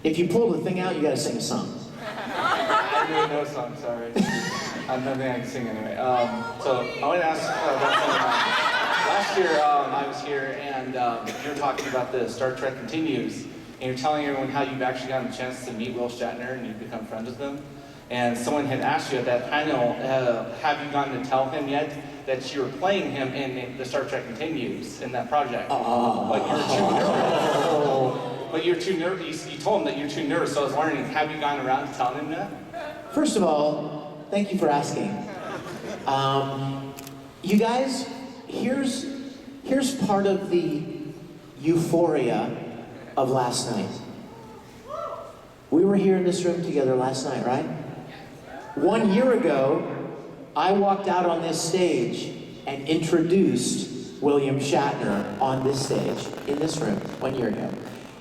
If you pull the thing out, you gotta sing a song. I really know a song, sorry. I'm nothing I can sing anyway. So I want to ask about something. Last year I was here and you were talking about the Star Trek Continues, and you're telling everyone how you've actually gotten a chance to meet Will Shatner and you've become friends with him. And someone had asked you at that panel, have you gotten to tell him yet that you were playing him in the Star Trek Continues in that project? But you're too nervous. But you're too nervous. You told him that you're too nervous, so I was wondering, have you gotten around to telling him that? First of all, thank you for asking. You guys, here's part of the euphoria of last night. We were here in this room together last night, right? 1 year ago, I walked out on this stage and introduced William Shatner on this stage, in this room, 1 year ago.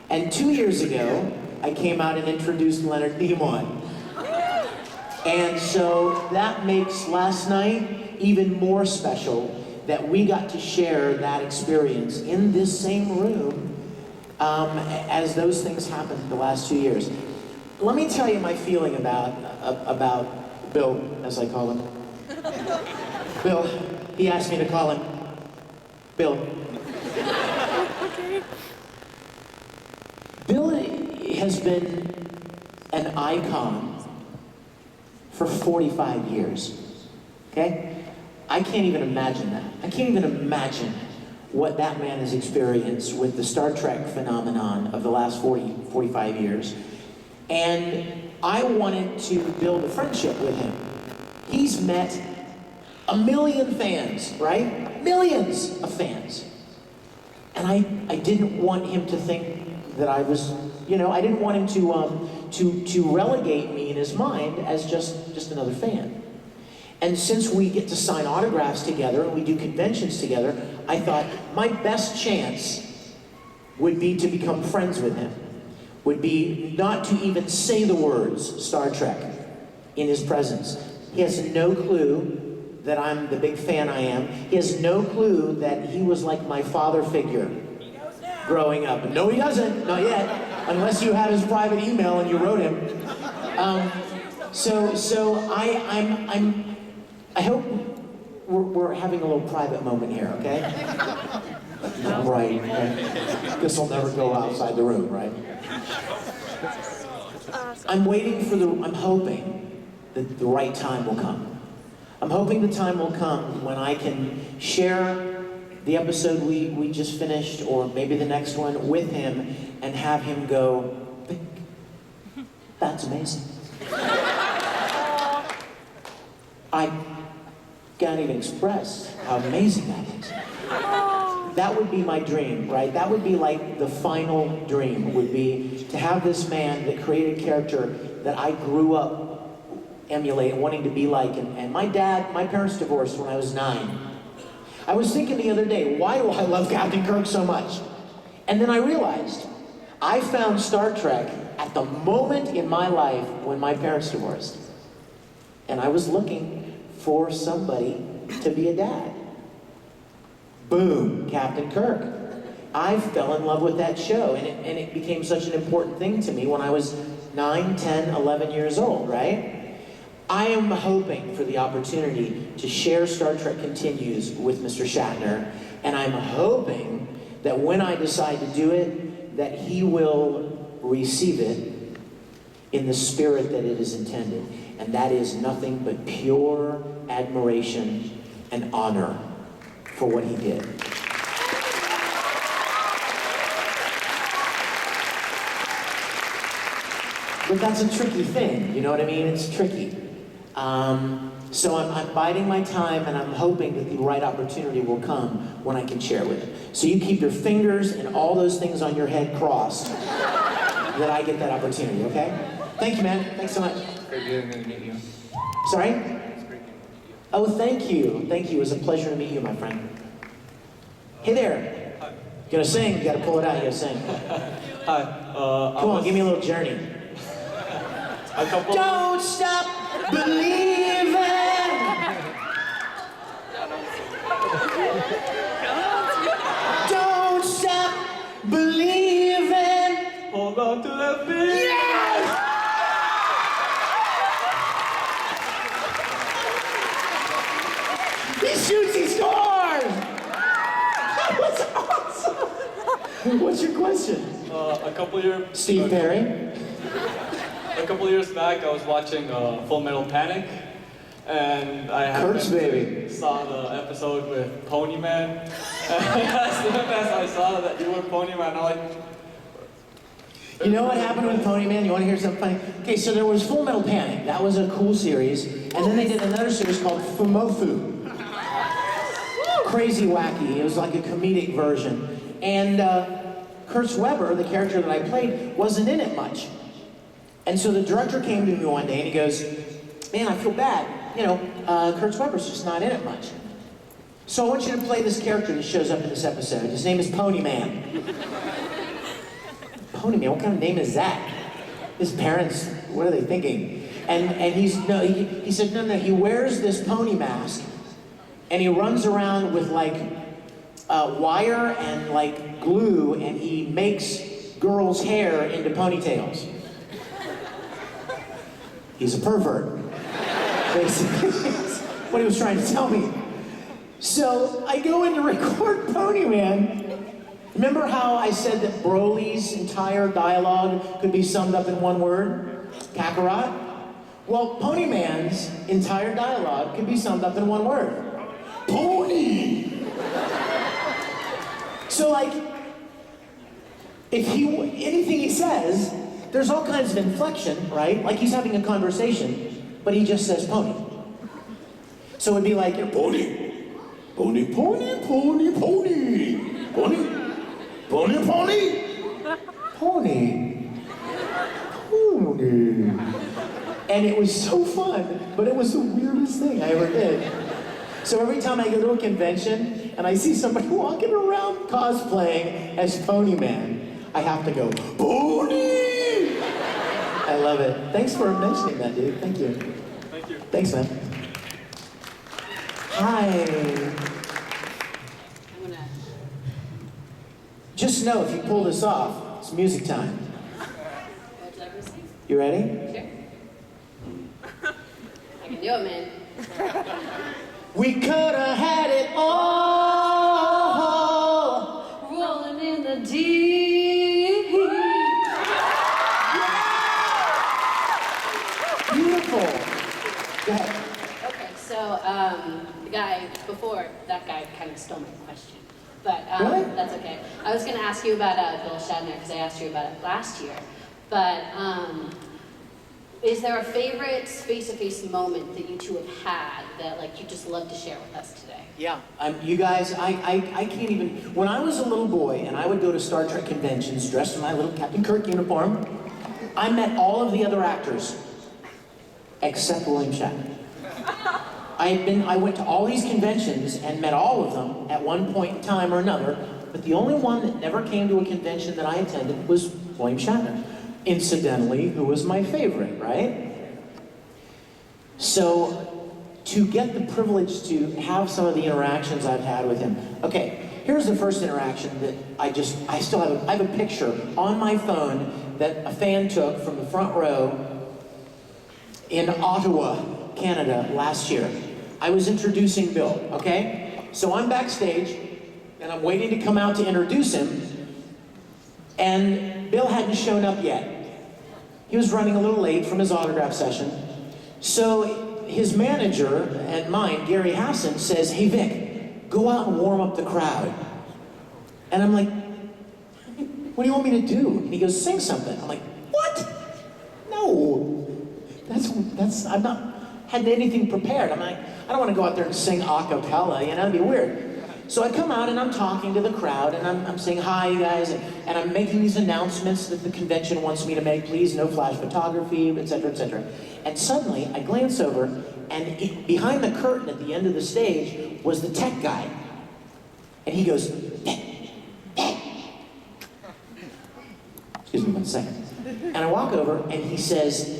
And 2 years ago, I came out and introduced Leonard Nimoy. And so that makes last night even more special, that we got to share that experience in this same room as those things happened the last 2 years. Let me tell you my feeling about Bill, as I call him. Bill, he asked me to call him Bill. Okay. Bill has been an icon for 45 years, okay? I can't even imagine that. I can't even imagine what that man has experienced with the Star Trek phenomenon of the last 45 years. And I wanted to build a friendship with him. He's met 1 million fans, right? Millions of fans. And I didn't want him to think that I was, I didn't want him to relegate me in his mind as just another fan. And since we get to sign autographs together and we do conventions together, I thought my best chance would be to become friends with him. Would be not to even say the words Star Trek in his presence. He has no clue that I'm the big fan I am. He has no clue that he was like my father figure growing up. No, he doesn't, not yet, unless you have his private email and you wrote him. So I hope we're having a little private moment here, okay? Right. Guess I'll never go outside the room, right? I'm hoping that the right time will come. I'm hoping the time will come when I can share the episode we just finished, or maybe the next one, with him, and have him go, Vic, that's amazing. I can't even express how amazing that is. That would be my dream, right? That would be like the final dream, would be to have this man that created a character that I grew up emulating, wanting to be like. And my parents divorced when I was 9. I was thinking the other day, why do I love Captain Kirk so much? And then I realized, I found Star Trek at the moment in my life when my parents divorced. And I was looking for somebody to be a dad. Boom, Captain Kirk. I fell in love with that show, and it became such an important thing to me when I was 9, 10, 11 years old, right? I am hoping for the opportunity to share Star Trek Continues with Mr. Shatner, and I'm hoping that when I decide to do it, that he will receive it in the spirit that it is intended. And that is nothing but pure admiration and honor for what he did. But that's a tricky thing, you know what I mean? It's tricky. So I'm biding my time, and I'm hoping that the right opportunity will come when I can share with him. So you keep your fingers and all those things on your head crossed that I get that opportunity, okay? Thank you, man. Thanks so much. Great getting to meet you. Sorry? It's great getting to meet you. Oh, thank you. Thank you. It was a pleasure to meet you, my friend. Hey there. You gotta sing. You gotta pull it out. You gotta sing. Hi. Come on, give me a little Journey. Don't stop believing. Don't stop believing. Hold on to that beat! Yes! He shoots, he scores! That was awesome! What's your question? A couple years... Steve Perry? A couple years back, I was watching Full Metal Panic, and I Kurt's baby. saw the episode with Pony Man. And as soon as I saw that you were Pony Man, I'm like... You know what happened with Pony Man? You want to hear something funny? Okay, so there was Full Metal Panic. That was a cool series. And then they did another series called Fumofu. Crazy wacky. It was like a comedic version. And Kurt Weber, the character that I played, wasn't in it much. And so the director came to me one day and he goes, man, I feel bad. You know, Kurt Weber's just not in it much. So I want you to play this character that shows up in this episode. His name is Pony Man. Pony Man, what kind of name is that? His parents, what are they thinking? And he said, no, he wears this pony mask and he runs around with like wire and like glue and he makes girls' hair into ponytails. He's a pervert, basically. That's what he was trying to tell me. So I go in to record Pony Man. Remember how I said that Broly's entire dialogue could be summed up in one word? Kakarot? Well, Pony Man's entire dialogue could be summed up in one word. Pony! So like, anything he says, there's all kinds of inflection, right? Like he's having a conversation, but he just says pony. So it'd be like, pony, pony, pony, pony, pony, pony. Pony, pony? Pony. Pony. And it was so fun, but it was the weirdest thing I ever did. So every time I go to a convention and I see somebody walking around cosplaying as Pony Man, I have to go, Pony! I love it. Thanks for mentioning that, dude. Thank you. Thank you. Thanks, man. Hi. Just know, if you pull this off, it's music time. You ready? Sure. I can do it, man. We could have had it all. Rolling in the deep. Yeah! Beautiful. Go ahead. Okay, so the guy before, that guy kind of stole my question. But Really? that's okay. I was going to ask you about Bill Shatner because I asked you about it last year. But is there a favorite face-to-face moment that you two have had that like you just love to share with us today? Yeah. You guys, I can't even... When I was a little boy and I would go to Star Trek conventions dressed in my little Captain Kirk uniform, I met all of the other actors except William Shatner. I went to all these conventions and met all of them at one point in time or another, but the only one that never came to a convention that I attended was William Shatner. Incidentally, who was my favorite, right? So, to get the privilege to have some of the interactions I've had with him. Okay, here's the first interaction that I still have I have a picture on my phone that a fan took from the front row in Ottawa, Canada, last year. I was introducing Bill, okay? So I'm backstage, and I'm waiting to come out to introduce him, and Bill hadn't shown up yet. He was running a little late from his autograph session. So his manager and mine, Gary Hassan, says, hey Vic, go out and warm up the crowd. And I'm like, what do you want me to do? And he goes, sing something. I'm like, what? No, I'm not, hadn't anything prepared. I'm like, I don't want to go out there and sing a cappella, you know, it'd be weird. So I come out and I'm talking to the crowd and I'm saying, hi you guys, and I'm making these announcements that the convention wants me to make, please, no flash photography, etc., etc. And suddenly I glance over and behind the curtain at the end of the stage was the tech guy. And he goes, excuse me 1 second. And I walk over and he says,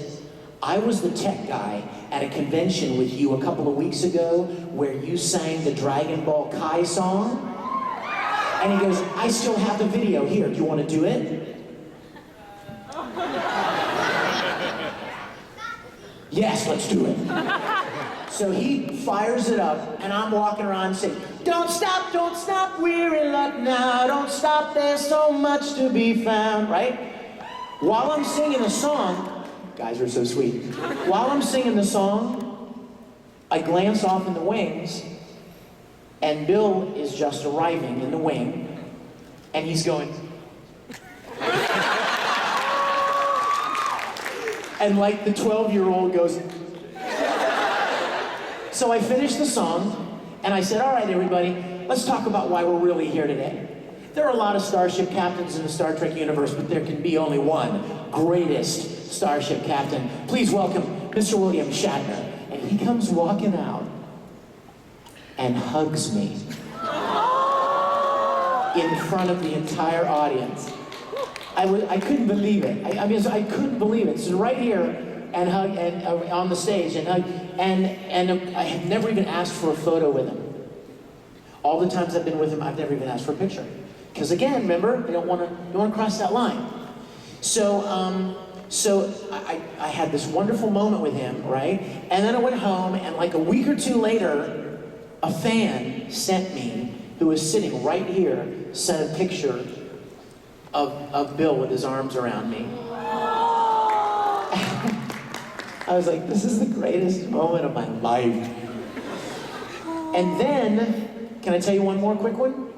I was the tech guy at a convention with you a couple of weeks ago where you sang the Dragon Ball Kai song. And he goes, I still have the video here. Do you want to do it? Yes, let's do it. So he fires it up, and I'm walking around saying, don't stop, we're in luck now. Don't stop, there's so much to be found, right? While I'm singing the song, guys are so sweet. While I'm singing the song, I glance off in the wings, and Bill is just arriving in the wing, and he's going, and like the 12-year-old goes. So I finished the song, and I said, all right, everybody, let's talk about why we're really here today. There are a lot of starship captains in the Star Trek universe, but there can be only one greatest starship captain. Please welcome Mr. William Shatner. And he comes walking out and hugs me in front of the entire audience. I couldn't believe it. I couldn't believe it. So right here, and hug, and on the stage, and hug, and I had never even asked for a photo with him. All the times I've been with him, I've never even asked for a picture, because again, remember, you don't want to cross that line. So I had this wonderful moment with him, right? And then I went home, and like a week or two later, a fan sent me, who was sitting right here, sent a picture of Bill with his arms around me. I was like, this is the greatest moment of my life. And then, can I tell you one more quick one?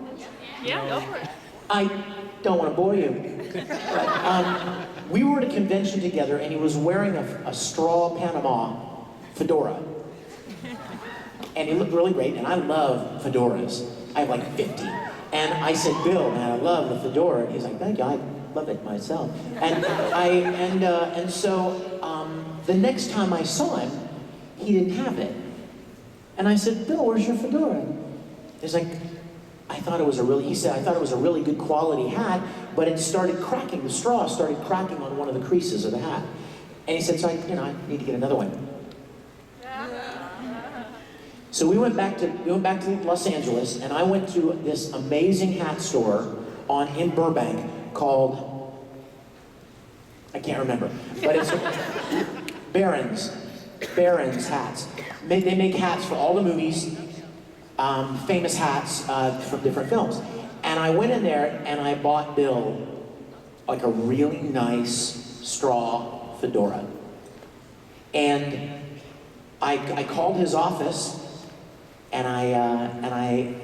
Yeah, go for it. I don't want to bore you. But, we were at a convention together, and he was wearing a straw Panama fedora. And he looked really great, and I love fedoras. I have like 50. And I said, Bill, man, I love the fedora. And he's like, thank you, I love it myself. And so the next time I saw him, he didn't have it. And I said, Bill, where's your fedora? He's like, he said, I thought it was a really good quality hat, but it started cracking, the straw started cracking on one of the creases of the hat. And he said, so I need to get another one. So we went back to Los Angeles, and I went to this amazing hat store in Burbank called, I can't remember, but it's Barron's hats. They make hats for all the movies, famous hats from different films. And I went in there and I bought Bill like a really nice straw fedora. And I called his office, and I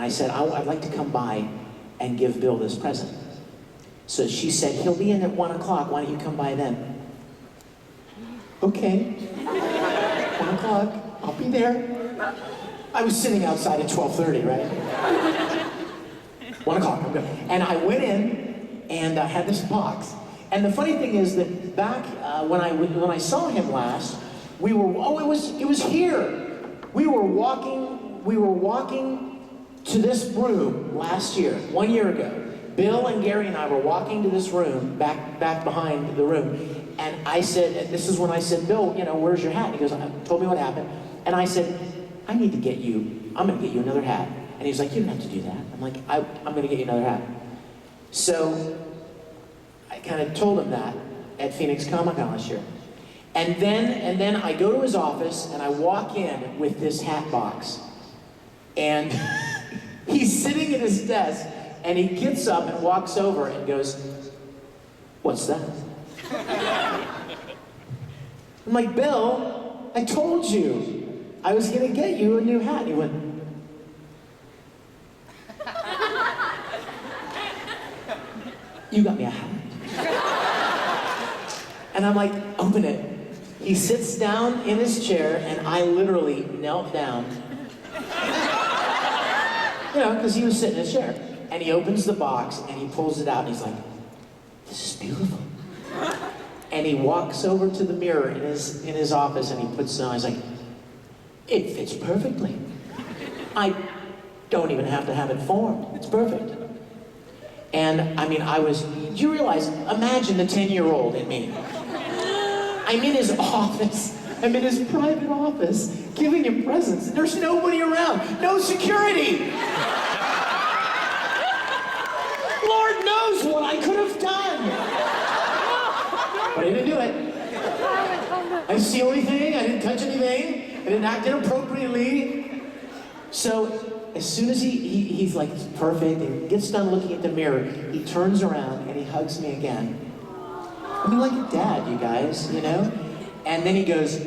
said, I'd like to come by and give Bill this present. So she said, he'll be in at 1 o'clock, why don't you come by then? Okay, 1 o'clock, I'll be there. I was sitting outside at 12:30, right? 1 o'clock, I'm good. And I went in, and I had this box. And the funny thing is that back when I saw him last, it was here. We were walking to this room last year, 1 year ago. Bill and Gary and I were walking to this room, back behind the room, and I said, this is when I said, Bill, where's your hat? And he goes, told me what happened. And I said, I'm gonna get you another hat. And he was like, you don't have to do that. I'm like, I'm gonna get you another hat. So I kind of told him that at Phoenix Comicon last year. And then I go to his office, and I walk in with this hat box. And he's sitting at his desk, and he gets up and walks over and goes, what's that? I'm like, Bill, I told you I was gonna get you a new hat. And he went, you got me a hat. And I'm like, open it. He sits down in his chair, and I literally knelt down. Because he was sitting in his chair. And he opens the box, and he pulls it out, and he's like, this is beautiful. And he walks over to the mirror in his office, and he puts it on. He's like, it fits perfectly. I don't even have to have it formed. It's perfect. And I mean, you realize, imagine the 10-year-old in me. I'm in his office. I'm in his private office, giving him presents. There's nobody around. No security. Lord knows what I could have done. didn't see anything, I didn't touch anything, I didn't act inappropriately. So as soon as he's like perfect and gets done looking at the mirror, he turns around and he hugs me again. I mean, like a dad, you guys, you know? And then he goes,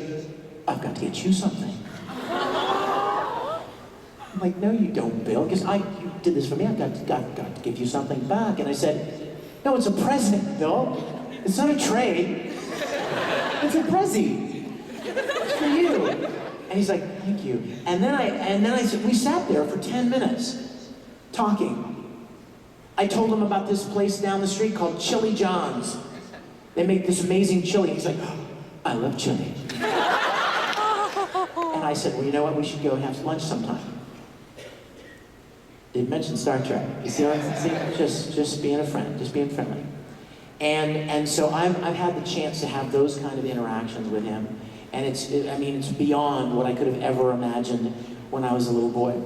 I've got to get you something. I'm like, no, you don't, Bill, because you did this for me. I've got to give you something back. And I said, no, it's a present, Bill. It's not a trade. It's a prezi. It's for you. And he's like, thank you. And then I said, we sat there for 10 minutes talking. I told him about this place down the street called Chili John's. They make this amazing chili. He's like, oh, I love chili. And I said, well, you know what? We should go and have lunch sometime. They mentioned Star Trek. You see what I'm saying? Just being a friend, just being friendly. And so I've had the chance to have those kind of interactions with him. And it's beyond what I could have ever imagined when I was a little boy.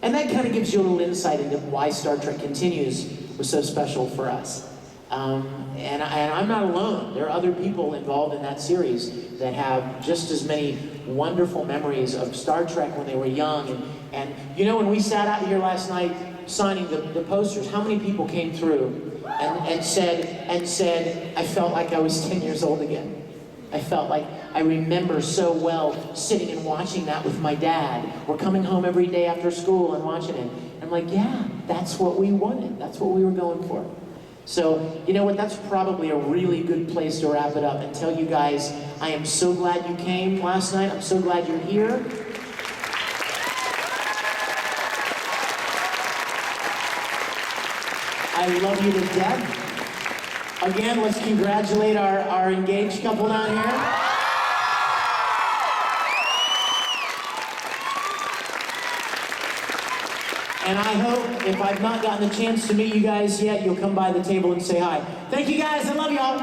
And that kind of gives you a little insight into why Star Trek Continues was so special for us. And I'm not alone. There are other people involved in that series that have just as many wonderful memories of Star Trek when they were young. And you know, when we sat out here last night signing the posters, how many people came through and said, I felt like I was 10 years old again. I felt like I remember so well sitting and watching that with my dad. We're coming home every day after school and watching it. I'm like, yeah, that's what we wanted. That's what we were going for. So, you know what, that's probably a really good place to wrap it up and tell you guys, I am so glad you came last night. I'm so glad you're here. I love you to death. Again, let's congratulate our engaged couple down here. And I hope, if I've not gotten a chance to meet you guys yet, you'll come by the table and say hi. Thank you guys, I love y'all.